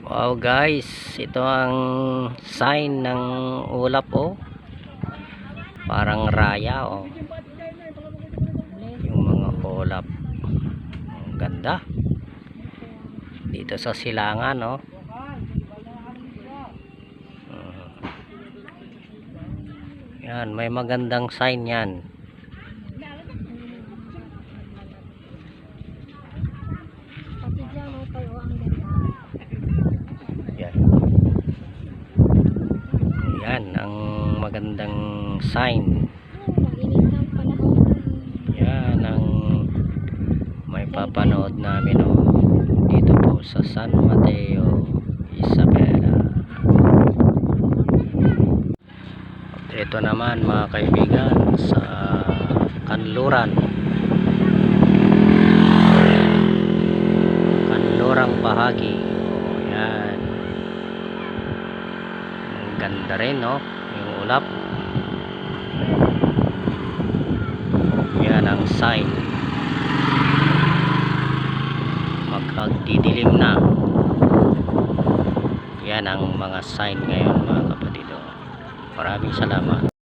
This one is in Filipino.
Wow guys, ito ang sign ng ulap oh. Parang raya oh. Yung mga ulap. Ang ganda. Dito sa silangan oh. Yan, may magandang sign yan. Yan ang magandang sign. Yan ang may papanood namin oh, dito po sa San Mateo, Isabela. At ito naman mga kaibigan sa Kanluran, Kanlurang bahagi oh, yan. Ganda rin no, yung ulap. Yan ang sign. Magdidilim na. Yan ang mga sign ngayon mga kapatid. Maraming salamat.